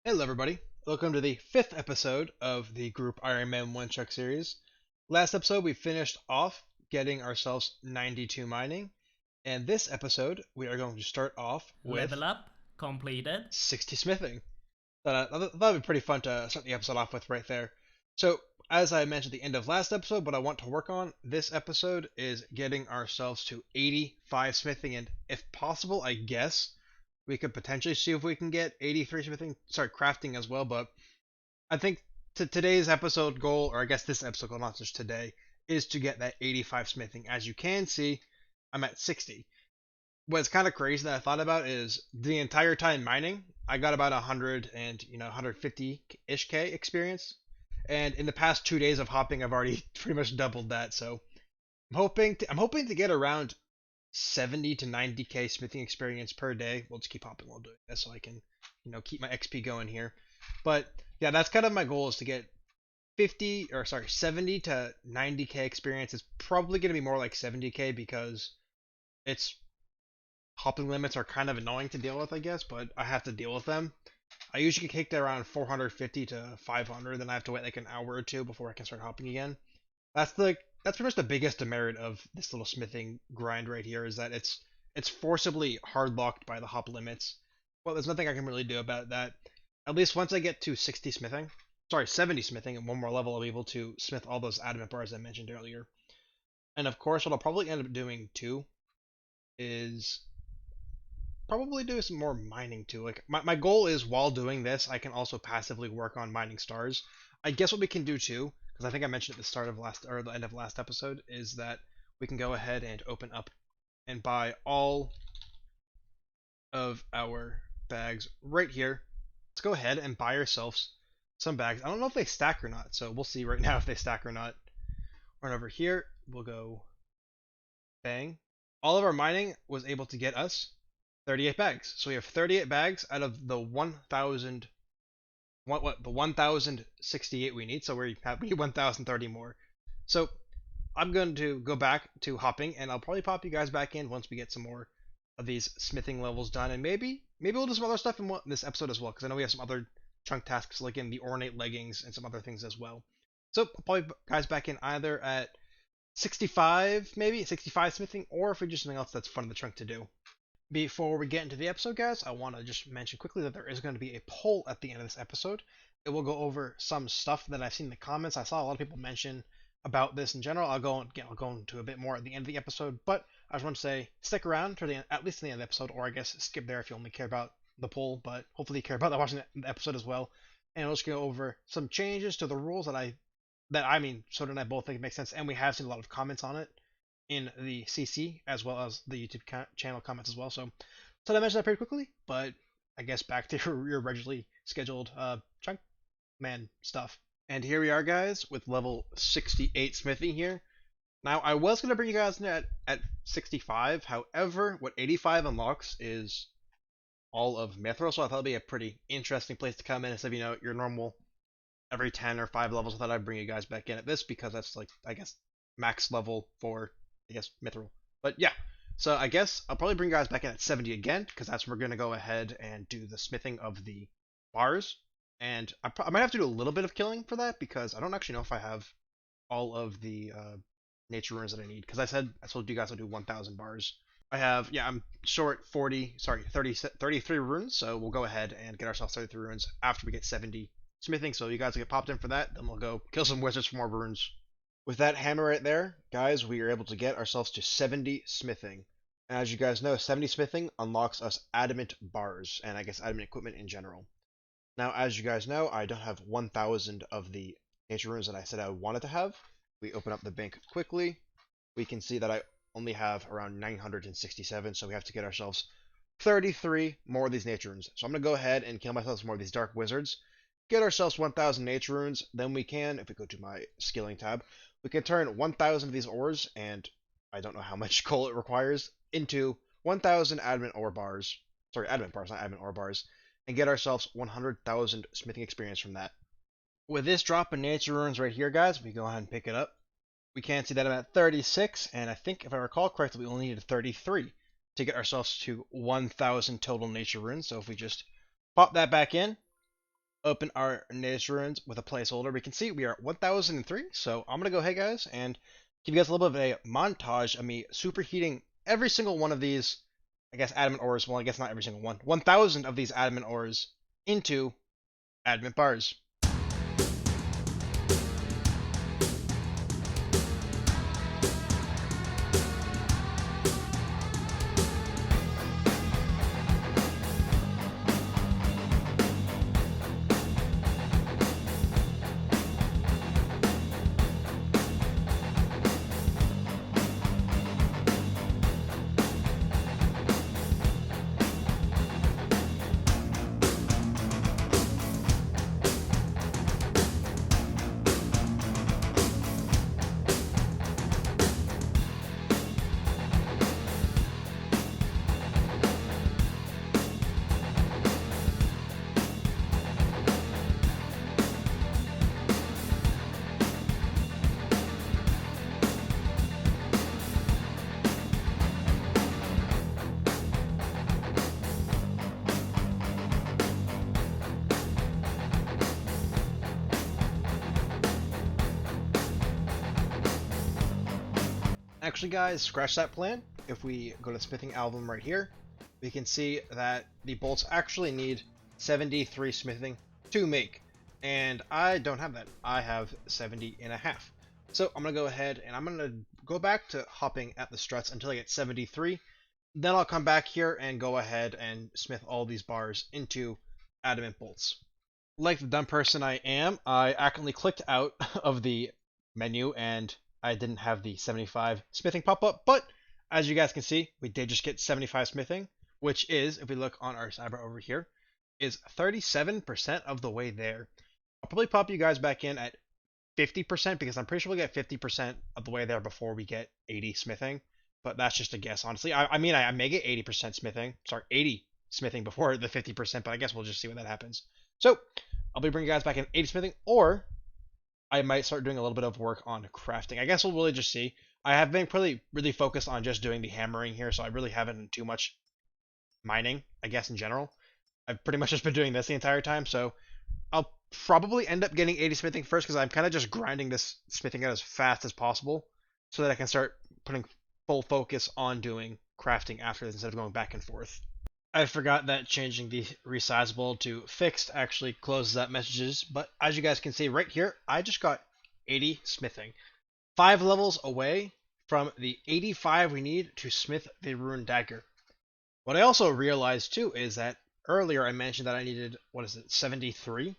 Hello, everybody. Welcome to the fifth episode of the group Iron Man One Chuck series. Last episode, we finished off getting ourselves 92 mining, and this episode, we are going to start off with Level up completed. 60 smithing. That would be pretty fun to start the episode off with right there. So, as I mentioned at the end of last episode, what I want to work on this episode is getting ourselves to 85 smithing, and if possible, I guess we could potentially see if we can get 83 smithing, sorry, crafting as well. But I think today's episode goal, or I guess this episode goal, not just today, is to get that 85 smithing. As you can see, I'm at 60. What's kind of crazy that I thought about is the entire time mining, I got about 100 and 150 ish k experience, and in the past 2 days of hopping, I've already pretty much doubled that. So I'm hoping to get around 70 to 90k smithing experience per day. We'll just keep hopping while doing this so I can, keep my XP going here. But yeah, that's kind of my goal is to get 70 to 90k experience. It's probably going to be more like 70k because it's hopping limits are kind of annoying to deal with, I guess, but I have to deal with them. I usually get kicked around 450 to 500, then I have to wait like an hour or two before I can start hopping again. That's pretty much the biggest demerit of this little smithing grind right here is that it's forcibly hard locked by the hop limits. Well, there's nothing I can really do about that. At least once I get to 60 smithing, sorry, 70 smithing, and one more level, I'll be able to smith all those adamant bars I mentioned earlier. And of course, what I'll probably end up doing too is probably do some more mining too. Like my goal is while doing this, I can also passively work on mining stars. I guess what we can do too, because I think I mentioned at the start of last or the end of last episode, is that we can go ahead and open up and buy all of our bags right here. Let's go ahead and buy ourselves some bags. I don't know if they stack or not, so we'll see right now if they stack or not. Run over here. We'll go bang. All of our mining was able to get us 38 bags. So we have 38 bags out of the 1,000 the 1,068 we need. So we have 1,030 more. So I'm going to go back to hopping, and I'll probably pop you guys back in once we get some more of these smithing levels done, and maybe we'll do some other stuff in this episode as well, because I know we have some other chunk tasks like in the ornate leggings and some other things as well. So I'll probably guys back in either at 65, maybe 65 smithing, or if we do something else that's fun in the trunk to do. Before we get into the episode, guys, I want to just mention quickly that there is going to be a poll at the end of this episode. It will go over some stuff that I've seen in the comments. I saw a lot of people mention about this in general. I'll go into a bit more at the end of the episode, but I just want to say stick around to the end, at least to the end of the episode, or I guess skip there if you only care about the poll, but hopefully you care about watching the episode as well. And we'll just go over some changes to the rules that Soda and I both think make sense, and we have seen a lot of comments on it in the CC as well as the YouTube channel comments as well. So I mentioned that pretty quickly, but I guess back to your originally scheduled chunk man stuff. And here we are, guys, with level 68 smithing here. Now, I was going to bring you guys in at 65. However, what 85 unlocks is all of Mithril, so I thought it'd be a pretty interesting place to come in instead of, your normal every 10 or 5 levels. I thought I'd bring you guys back in at this because that's, like, I guess, max level for, I guess, Mithril. But yeah, so I guess I'll probably bring you guys back in at 70 again because that's where we're going to go ahead and do the smithing of the bars. And I might have to do a little bit of killing for that because I don't actually know if I have all of the nature runes that I need. Because I told you guys I'll do 1,000 bars. I'm short 33 runes, so we'll go ahead and get ourselves 33 runes after we get 70 smithing. So you guys will get popped in for that. Then we'll go kill some wizards for more runes. With that hammer right there, guys, we are able to get ourselves to 70 smithing. And as you guys know, 70 smithing unlocks us adamant bars, and I guess adamant equipment in general. Now, as you guys know, I don't have 1,000 of the nature runes that I said I wanted to have. We open up the bank quickly. We can see that I only have around 967, so we have to get ourselves 33 more of these nature runes. So I'm going to go ahead and kill myself some more of these dark wizards, get ourselves 1,000 nature runes, then we can, if we go to my skilling tab, we can turn 1,000 of these ores, and I don't know how much coal it requires, into 1,000 adamant ore bars. Sorry, adamant bars, not adamant ore bars, and get ourselves 100,000 smithing experience from that. With this drop in nature runes right here, guys, we go ahead and pick it up. We can see that I'm at 36, and I think if I recall correctly, we only needed 33 to get ourselves to 1,000 total nature runes. So if we just pop that back in, open our nature runes with a placeholder. We can see we are at 1003. So I'm gonna go ahead, guys, and give you guys a little bit of a montage of me superheating every single one of these, I guess, adamant ores. Well, I guess not every single one. 1,000 of these adamant ores into adamant bars. Actually, guys, scratch that plan. If we go to the smithing album right here, we can see that the bolts actually need 73 smithing to make. And I don't have that. I have 70 and a half. So I'm going to go ahead and I'm going to go back to hopping at the struts until I get 73. Then I'll come back here and go ahead and smith all these bars into adamant bolts. Like the dumb person I am, I accidentally clicked out of the menu and I didn't have the 75 smithing pop up, but as you guys can see, we did just get 75 smithing, which is, if we look on our sidebar over here, is 37% of the way there. I'll probably pop you guys back in at 50% because I'm pretty sure we'll get 50% of the way there before we get 80 smithing, but that's just a guess, honestly. I mean, I may get 80% smithing, sorry, 80 smithing before the 50%, but I guess we'll just see when that happens. So, I'll be bringing you guys back in 80 smithing, or I might start doing a little bit of work on crafting. I guess we'll really just see. I have been really focused on just doing the hammering here, so I really haven't done too much mining, I guess, in general. I've pretty much just been doing this the entire time, so I'll probably end up getting 80 smithing first because I'm kind of just grinding this smithing out as fast as possible so that I can start putting full focus on doing crafting after this instead of going back and forth. I forgot that changing the resizable to fixed actually closes out messages, but as you guys can see right here, I just got 80 smithing. 5 levels away from the 85 we need to smith the rune dagger. What I also realized too is that earlier I mentioned that I needed, 73?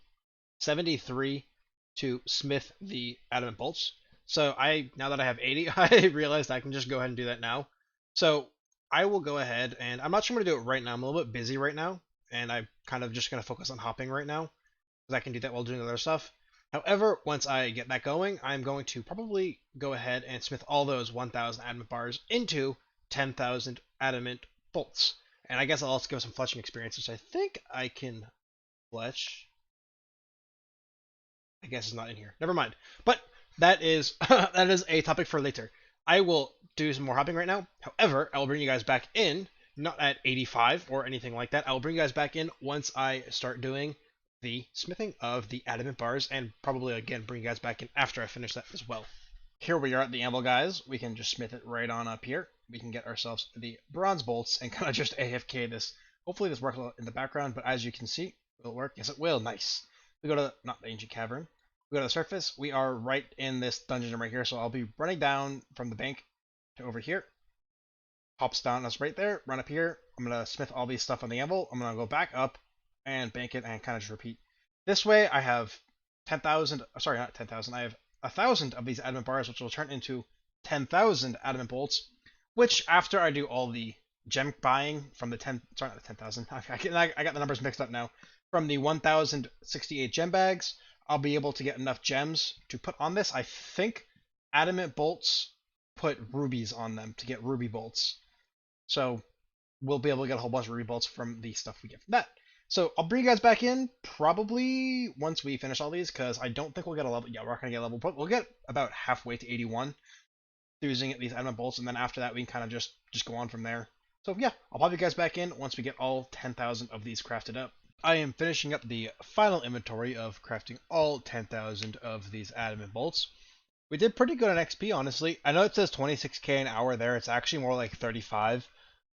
73 to smith the adamant bolts. So now that I have 80, I realized I can just go ahead and do that now. So I will go ahead and I'm not sure I'm going to do it right now. I'm a little bit busy right now, and I'm kind of just going to focus on hopping right now because I can do that while doing other stuff. However, once I get that going, I'm going to probably go ahead and smith all those 1,000 adamant bars into 10,000 adamant bolts. And I guess I'll also give some fletching experience, which I think I can fletch. I guess it's not in here. Never mind. But that is that is a topic for later. I will do some more hopping right now. However, I will bring you guys back in, not at 85 or anything like that. I will bring you guys back in once I start doing the smithing of the adamant bars, and probably again bring you guys back in after I finish that as well. Here we are at the anvil, guys. We can just smith it right on up here. We can get ourselves the bronze bolts and kind of just AFK this. Hopefully this works in the background, but as you can see, will it work? Yes, it will. Nice. We go to, not the ancient cavern. We go to the surface. We are right in this dungeon right here, so I'll be running down from the bank to over here. Pops down us right there. Run up here. I'm going to smith all these stuff on the anvil. I'm going to go back up and bank it and kind of just repeat. This way I have 10,000, sorry, not 10,000. I have 1,000 of these adamant bars, which will turn into 10,000 adamant bolts, which after I do all the gem buying from the 10, sorry, not the 10,000, I got the numbers mixed up now, from the 1,068 gem bags, I'll be able to get enough gems to put on this. I think adamant bolts put rubies on them to get ruby bolts. So we'll be able to get a whole bunch of ruby bolts from the stuff we get from that. So I'll bring you guys back in probably once we finish all these, because I don't think we'll get a level. Yeah, we're not going to get a level, but we'll get about halfway to 81 using these adamant bolts, and then after that we can kind of just go on from there. So yeah, I'll pop you guys back in once we get all 10,000 of these crafted up. I am finishing up the final inventory of crafting all 10,000 of these adamant bolts. We did pretty good on XP, honestly. I know it says 26k an hour there. It's actually more like 35.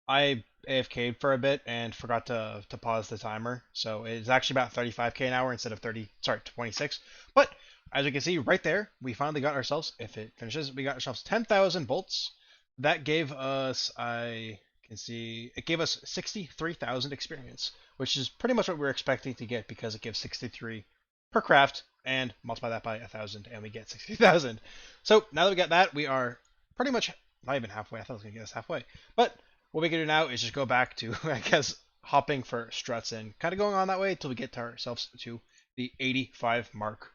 I AFK'd for a bit and forgot to pause the timer, so it's actually about 35k an hour instead of 26. But as you can see right there, we finally got ourselves, if it finishes, we got ourselves 10,000 bolts. That gave us, I can see, it gave us 63,000 experience, which is pretty much what we were expecting to get because it gives 63 per craft, and multiply that by 1,000, and we get 60,000. So now that we got that, we are pretty much not even halfway. I thought it was gonna get us halfway, but what we can do now is just go back to, I guess, hopping for struts and kind of going on that way until we get to ourselves to the 85 mark.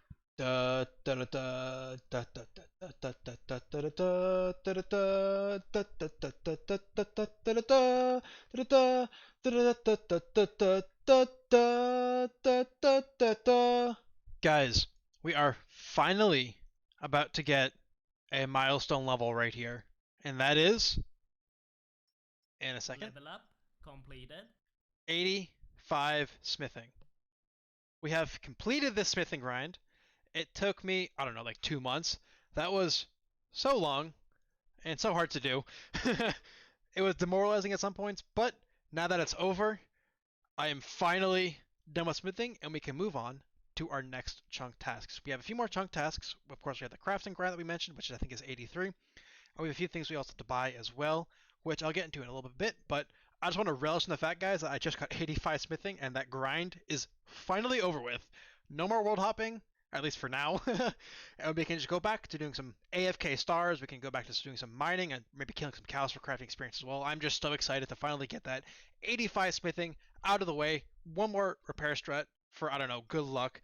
Guys, we are finally about to get a milestone level right here, and that is, in a second, Level up completed. 85 smithing. We have completed this smithing grind. It took me, I don't know, like 2 months. That was so long and so hard to do. It was demoralizing at some points, but now that it's over, I am finally done with smithing and we can move on to our next chunk tasks. We have a few more chunk tasks. Of course, we have the crafting grind that we mentioned, which I think is 83. And we have a few things we also have to buy as well, which I'll get into in a little bit. But I just want to relish in the fact, guys, that I just got 85 smithing and that grind is finally over with. No more world hopping, at least for now. And we can just go back to doing some AFK stars. We can go back to doing some mining and maybe killing some cows for crafting experience as well. I'm just so excited to finally get that 85 smithing out of the way. One more repair strut for, I don't know, good luck.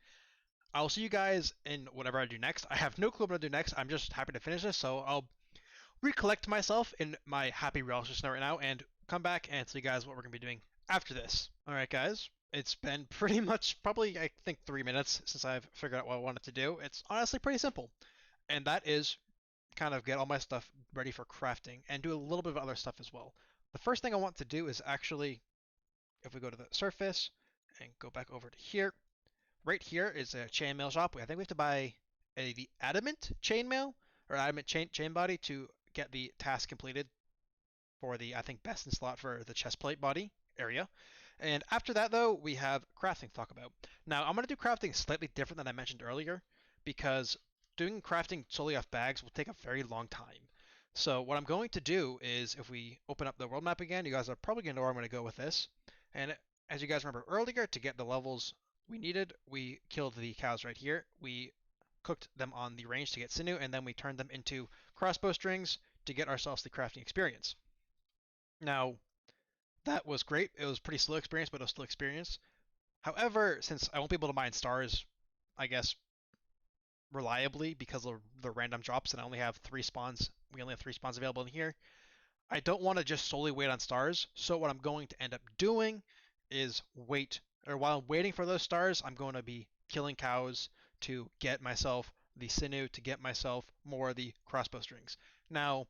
I'll see you guys in whatever I do next. I have no clue what I'll do next. I'm just happy to finish this, so I'll recollect myself in my happy realisation right now and come back and tell you guys what we're going to be doing after this. Alright guys, it's been pretty much probably I think 3 minutes since I've figured out what I wanted to do. It's honestly pretty simple, and that is kind of get all my stuff ready for crafting and do a little bit of other stuff as well. The first thing I want to do is actually, if we go to the surface and go back over to here, right here is a chainmail shop. I think we have to buy the adamant chainmail or adamant chain body to get the task completed for the, I think, best in slot for the chest plate body area. And after that, though, we have crafting to talk about. Now, I'm going to do crafting slightly different than I mentioned earlier because doing crafting solely off bags will take a very long time. So what I'm going to do is, if we open up the world map again, you guys are probably going to know where I'm going to go with this. And as you guys remember earlier, to get the levels we needed, we killed the cows right here. We cooked them on the range to get sinew, and then we turned them into crossbow strings to get ourselves the crafting experience. Now, that was great. It was pretty slow experience, but it was still experience. However, since I won't be able to mine stars, I guess, reliably because of the random drops, and I only have 3 spawns, we only have 3 spawns available in here, I don't want to just solely wait on stars. So what I'm going to end up doing is wait, or while I'm waiting for those stars, I'm going to be killing cows to get myself the sinew, to get myself more of the crossbow strings. Now,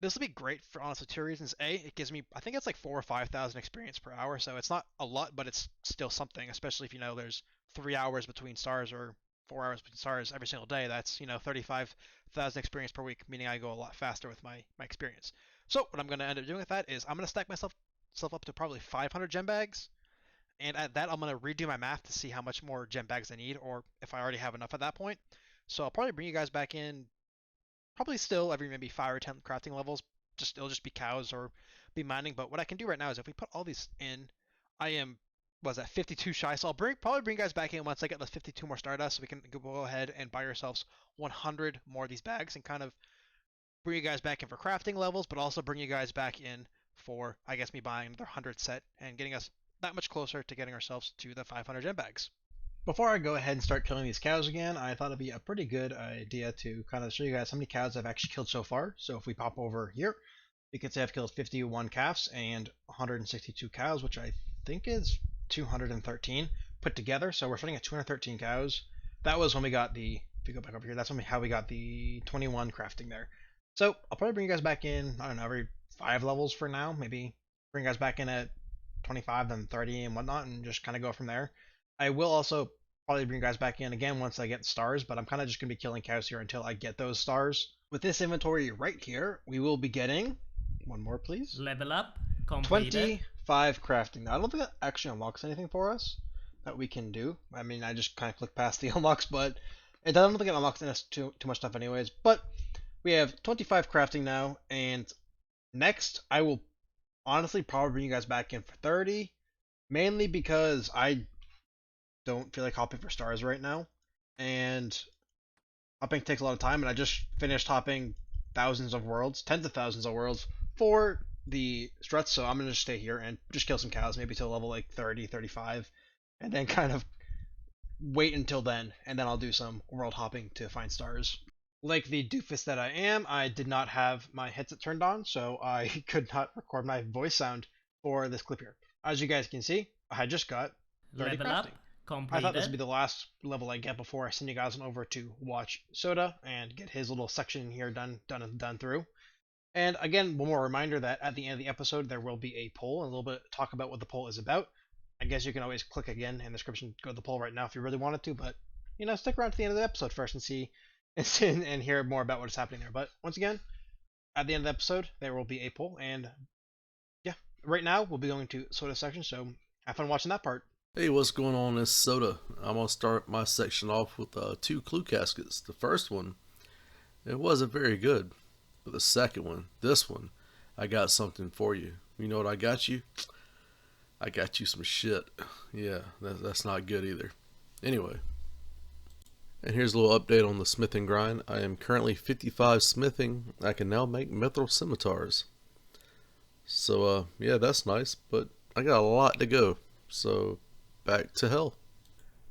this will be great for honestly 2 reasons. A, it gives me, I think it's like 4 or 5,000 experience per hour, so it's not a lot, but it's still something, especially if you know there's 3 hours between stars or 4 hours between stars every single day. That's, 35,000 experience per week, meaning I go a lot faster with my experience. So what I'm going to end up doing with that is I'm going to stack myself up to probably 500 gem bags, and at that I'm going to redo my math to see how much more gem bags I need, or if I already have enough at that point. So I'll probably bring you guys back in probably still every maybe 5 or 10 crafting levels. It'll just be cows or be mining. But what I can do right now is if we put all these in, I am was at 52 shy. So I'll probably bring you guys back in once I get those 52 more stardust, so we can go ahead and buy ourselves 100 more of these bags and kind of bring you guys back in for crafting levels, but also bring you guys back in for, I guess, me buying another 100 set and getting us that much closer to getting ourselves to the 500 gem bags. Before I go ahead and start killing these cows again, I thought it'd be a pretty good idea to kind of show you guys how many cows I've actually killed so far. So if we pop over here, you can see I've killed 51 calves and 162 cows, which I think is 213 put together. So we're starting at 213 cows. That was when we got the, if you go back over here, that's how we got the 21 crafting there. So I'll probably bring you guys back in, I don't know, every 5 levels for now. Maybe bring you guys back in at 25, then 30 and whatnot, and just kind of go from there. I will also probably bring you guys back in again once I get stars, but I'm kind of just going to be killing cows here until I get those stars. With this inventory right here, we will be getting, one more please, Level up completed. 25 crafting. Now, I don't think that actually unlocks anything for us that we can do. I mean, I just kind of click past the unlocks, but it doesn't think it unlocks too much stuff anyways. But we have 25 crafting now, and next I will honestly probably bring you guys back in for 30, mainly because I don't feel like hopping for stars right now, and hopping takes a lot of time, and I just finished hopping thousands of worlds, tens of thousands of worlds for the struts, so I'm gonna just stay here and just kill some cows, maybe till level like 30, 35, and then kind of wait until then, and then I'll do some world hopping to find stars. Like the doofus that I am, I did not have my headset turned on, so I could not record my voice sound for this clip here. As you guys can see, I just got 30 Level crafting. up completed. I thought this would be the last level I get before I send you guys on over to watch Soda and get his little section here done through. And again, one more reminder that at the end of the episode there will be a poll and a little bit talk about what the poll is about. I guess you can always click again in the description, go to the poll right now if you really wanted to, but stick around to the end of the episode first and see and hear more about what is happening there. But once again, at the end of the episode there will be a poll, and yeah, right now we'll be going to Soda section, so have fun watching that part. Hey, what's going on? This Soda. I'm going to start my section off with 2 clue caskets. The first one, it wasn't very good. But the second one, this one, I got something for you. You know what I got you? I got you some shit. Yeah, that's not good either. Anyway. And here's a little update on the smithing grind. I am currently 55 smithing. I can now make mithril scimitars. So, yeah, that's nice. But I got a lot to go. So, back to hell.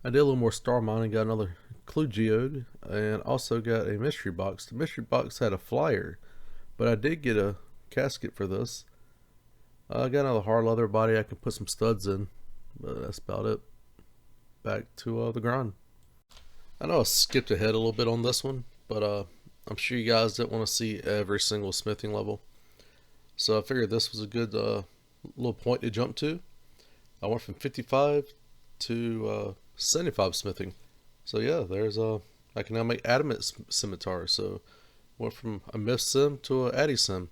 I did a little more star mining, got another clue geode, and also got a mystery box. The mystery box had a flyer, but I did get a casket for this. I got another hard leather body I can put some studs in, but that's about it. Back to the grind. I know I skipped ahead a little bit on this one, but I'm sure you guys didn't want to see every single smithing level. So I figured this was a good little point to jump to. I went from 55 to 75 smithing. So yeah, there's I can now make adamant scimitar. So went from a myth sim to a addy sim,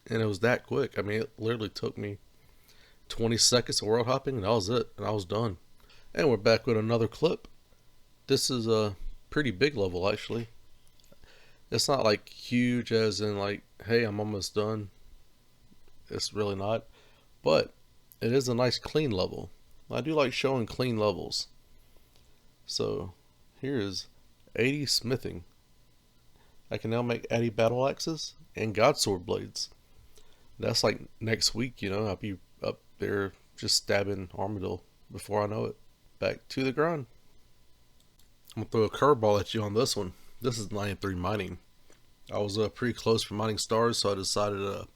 and it was that quick. I mean, it literally took me 20 seconds of world hopping, and that was it, and I was done. And we're back with another clip. This is a pretty big level actually. It's not like huge as in like, hey, I'm almost done. It's really not, but it is a nice clean level. I do like showing clean levels. So here is 80 smithing. I can now make addy battle axes and god sword blades. That's like next week, I'll be up there just stabbing Armadillo before I know it. Back to the grind. I'm gonna throw a curveball at you on this one. This is 93 mining. I was pretty close for mining stars, so I decided to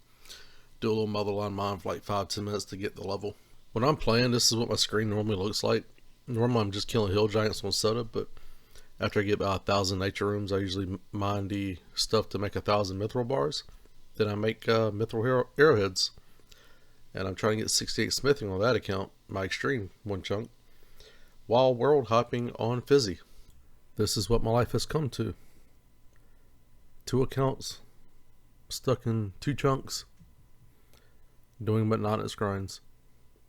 do a little motherline mine for like 5-10 minutes to get the level. When I'm playing, this is what my screen normally looks like. Normally I'm just killing hill giants on Soda, but after I get about 1,000 nature rooms, I usually mine the stuff to make 1,000 mithril bars. Then I make mithril arrowheads. And I'm trying to get 68 smithing on that account, my extreme one chunk, while world hopping on Fizzy. This is what my life has come to. 2 accounts, stuck in 2 chunks, doing monotonous grinds.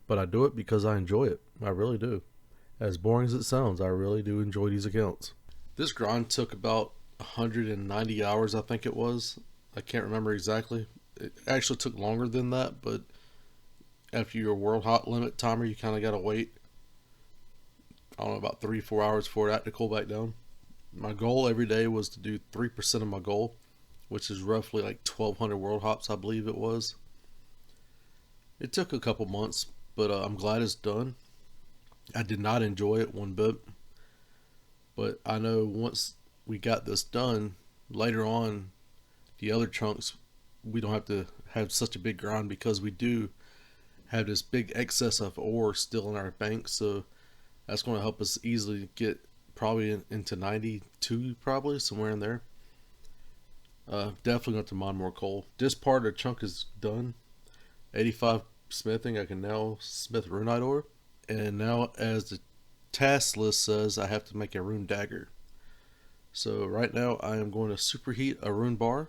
But I do it because I enjoy it. I really do. As boring as it sounds, I really do enjoy these accounts. This grind took about 190 hours, I think it was. I can't remember exactly. It actually took longer than that, but after your world hot limit timer, you kind of got to wait, I don't know, about 3-4 hours for that to cool back down. My goal every day was to do 3% of my goal, which is roughly like 1,200 world hops, I believe it was. It took a couple months, but I'm glad it's done. I did not enjoy it one bit, but I know once we got this done, later on, the other chunks, we don't have to have such a big grind because we do have this big excess of ore still in our bank, so that's going to help us easily get probably into 92, probably somewhere in there. Definitely going to mine more coal. This part of the chunk is done. 85 smithing, I can now smith runite ore. And now, as the task list says, I have to make a rune dagger. So right now I am going to superheat a rune bar.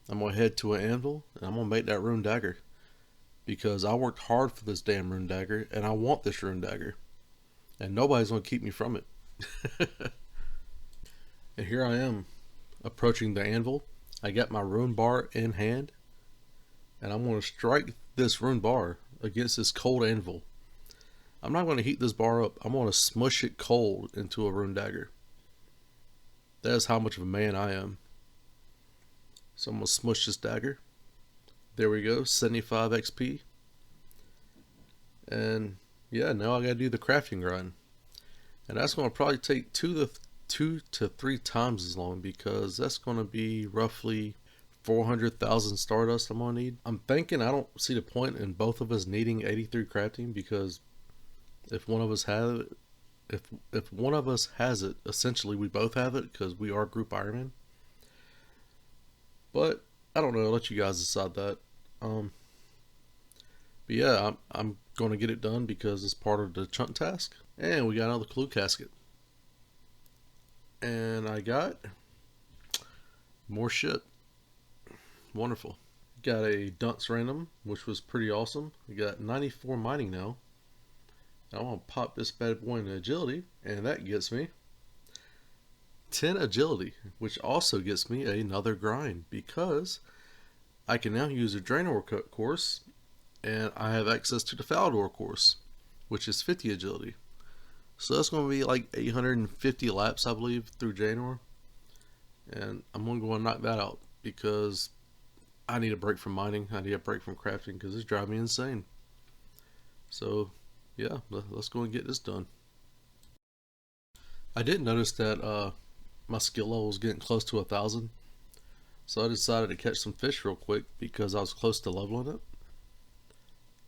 I'm going to head to an anvil and I'm going to make that rune dagger. Because I worked hard for this damn rune dagger and I want this rune dagger. And nobody's going to keep me from it. And here I am approaching the anvil. I got my rune bar in hand. And I'm going to strike this rune bar against this cold anvil. I'm not going to heat this bar up. I'm going to smush it cold into a rune dagger. That is how much of a man I am. So I'm going to smush this dagger. There we go, 75 XP. And yeah, now I got to do the crafting grind. And that's going to probably take 2 to 3 times as long, because that's going to be roughly 400,000 stardust I'm going to need. I'm thinking I don't see the point in both of us needing 83 crafting, because if one of us has it, if one of us has it, essentially we both have it, because we are group Ironman. But I don't know, I'll let you guys decide that. But yeah, I'm going to get it done because it's part of the chunk task. And we got another clue casket. And I got more shit. Wonderful. Got a dunce random, which was pretty awesome. We got 94 mining now. I want to pop this bad boy into agility, and that gets me 10 agility, which also gets me another grind, because I can now use a Draynor course, and I have access to the Faldor course, which is 50 agility. So that's going to be like 850 laps, I believe, through Draynor. And I'm going to go and knock that out, because I need a break from mining. I need a break from crafting, because it's driving me insane. So yeah, let's go and get this done. I did notice that my skill level was getting close to 1,000. So I decided to catch some fish real quick because I was close to leveling it.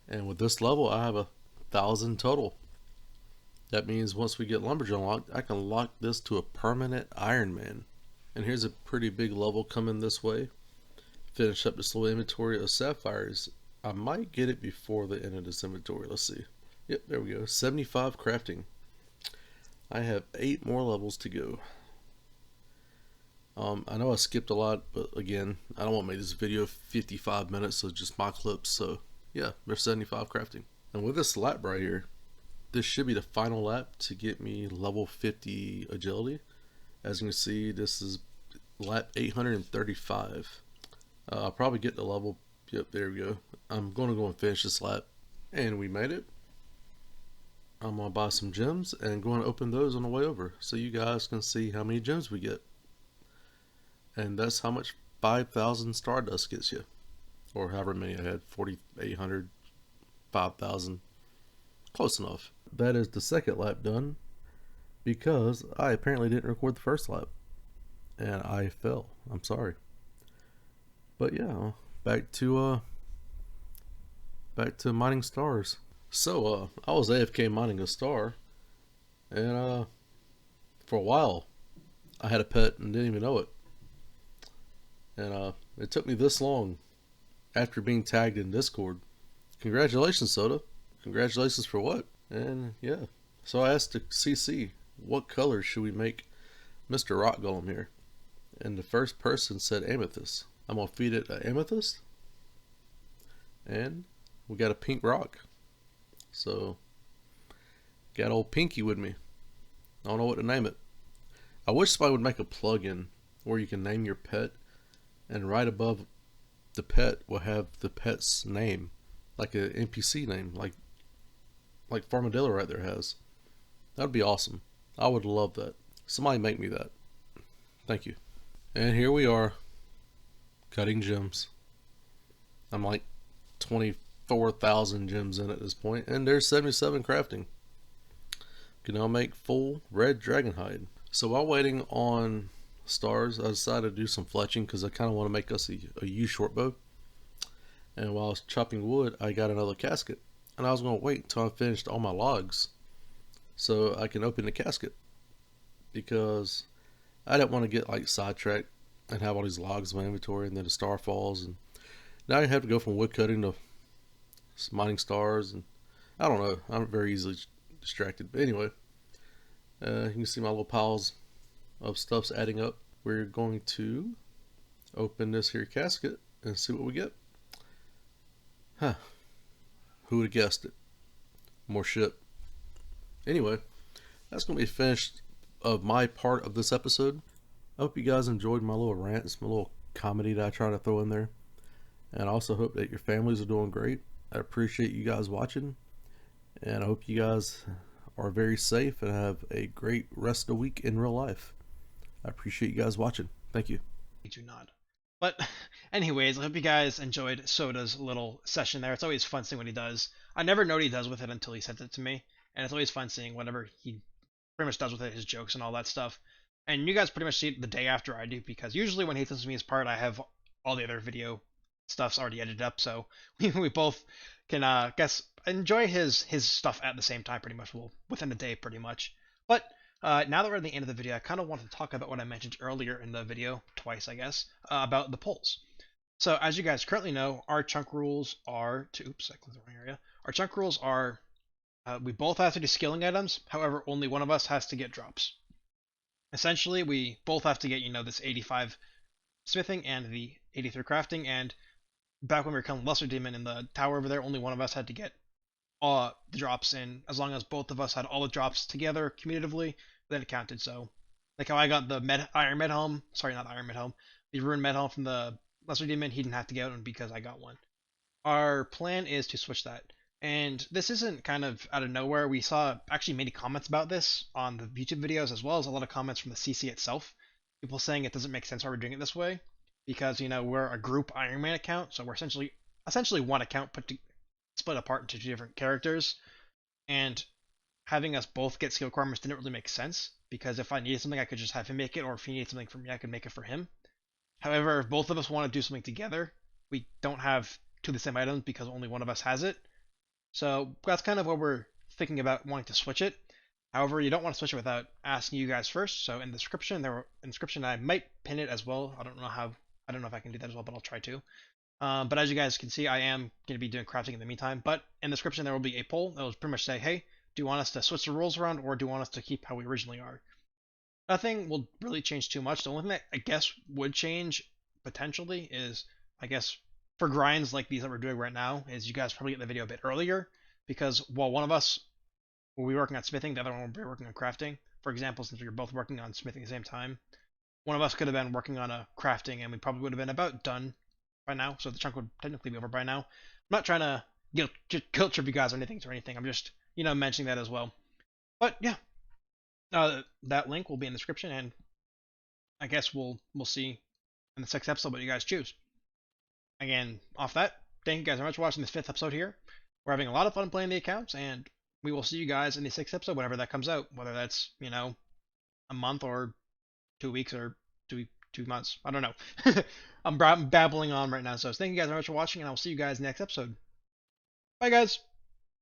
And with this level, I have 1,000 total. That means once we get Lumberjaw unlocked, I can lock this to a permanent Iron Man. And here's a pretty big level coming this way. Finish up this little inventory of sapphires. I might get it before the end of this inventory. Let's see. Yep, there we go. 75 crafting. I have 8 more levels to go. I know I skipped a lot, but again, I don't want to make this video 55 minutes, so just my clips. So yeah, there's 75 crafting. And with this lap right here, this should be the final lap to get me level 50 agility. As you can see, this is lap 835. I'll probably get the level. Yep, there we go. I'm going to go and finish this lap. And we made it. I'm going to buy some gems and go and open those on the way over, so you guys can see how many gems we get. And that's how much 5,000 Stardust gets you. Or however many I had, 4,800, 5,000. Close enough. That is the second lap done, because I apparently didn't record the first lap. And I fell. I'm sorry. But yeah, back to mining stars. So I was AFK mining a star, and for a while I had a pet and didn't even know it. And it took me this long after being tagged in Discord. Congratulations, Soda. Congratulations for what? And yeah, so I asked the CC, what color should we make Mr. Rock Golem here? And the first person said amethyst. I'm gonna feed it an amethyst, and we got a pink rock. So got old Pinky with me. I don't know what to name it. I wish somebody would make a plugin where you can name your pet, and right above the pet will have the pet's name, like an NPC name, like Farmadillo right there has. That would be awesome. I would love that. Somebody make me that. Thank you. And here we are, cutting gems. I'm like 24,000 gems in at this point, and there's 77 crafting. Can now make full red dragon hide. So while waiting on stars, I decided to do some fletching because I kind of want to make us a U short bow. And while I was chopping wood, I got another casket, and I was going to wait until I finished all my logs so I can open the casket, because I didn't want to get like sidetracked and have all these logs in my inventory and then the star falls, and now I have to go from wood cutting to mining stars, and I don't know. I'm very easily distracted. But anyway, you can see my little piles of stuff's adding up. We're going to open this here casket and see what we get. Huh. Who would have guessed it? More shit. Anyway, that's going to be finished of my part of this episode. I hope you guys enjoyed my little rants, my little comedy that I try to throw in there. And I also hope that your families are doing great. I appreciate you guys watching. And I hope you guys are very safe and have a great rest of the week in real life. I appreciate you guys watching. Thank you. Do not. But anyways, I hope you guys enjoyed Soda's little session there. It's always fun seeing what he does. I never know what he does with it until he sent it to me, and it's always fun seeing whatever he pretty much does with it, his jokes and all that stuff. And you guys pretty much see it the day after I do, because usually when he sends me his part, I have all the other video stuff's already edited up, so we both can guess enjoy his stuff at the same time, pretty much. Well, within a day, pretty much. But now that we're at the end of the video, I kind of want to talk about what I mentioned earlier in the video, twice I guess, about the polls. So as you guys currently know, our chunk rules are to, oops, I clicked the wrong area. Our chunk rules are we both have to do skilling items, however, only one of us has to get drops. Essentially, we both have to get, this 85 smithing and the 83 crafting, and back when we were killing Lesser Demon in the tower over there, only one of us had to get the drops in. As long as both of us had all the drops together cumulatively, then it counted. So, like how I got the Iron Med Helm, sorry, not Iron Med Helm, the Ruined Med Helm from the Lesser Demon, he didn't have to get one because I got one. Our plan is to switch that. And this isn't kind of out of nowhere. We saw actually many comments about this on the YouTube videos, as well as a lot of comments from the CC itself. People saying it doesn't make sense why we're doing it this way, because we're a group Iron Man account, so we're essentially one account split apart into two different characters, and having us both get skill requirements didn't really make sense, because if I needed something I could just have him make it, or if he needed something from me I could make it for him. However, if both of us want to do something together, we don't have two of the same items because only one of us has it. So that's kind of what we're thinking about wanting to switch it. However, you don't want to switch it without asking you guys first. So in the description, I might pin it as well. I don't know if I can do that as well, but I'll try to. But as you guys can see, I am going to be doing crafting in the meantime. But in the description, there will be a poll that will pretty much say, hey, do you want us to switch the rules around, or do you want us to keep how we originally are? Nothing will really change too much. The only thing that I guess would change potentially is, I guess, for grinds like these that we're doing right now, is you guys probably get the video a bit earlier, because while one of us will be working on smithing, the other one will be working on crafting. For example, since we were both working on smithing at the same time, one of us could have been working on a crafting, and we probably would have been about done by now, so the chunk would technically be over by now. I'm not trying to guilt trip you guys or anything. I'm just, mentioning that as well. But yeah, that link will be in the description, and I guess we'll see in the next episode what you guys choose. Again, off that, thank you guys very much for watching this 5th episode here. We're having a lot of fun playing the accounts, and we will see you guys in the 6th episode whenever that comes out, whether that's, a month or 2 weeks or 2 months. I don't know. I'm babbling on right now, so thank you guys very much for watching, and I will see you guys next episode. Bye, guys.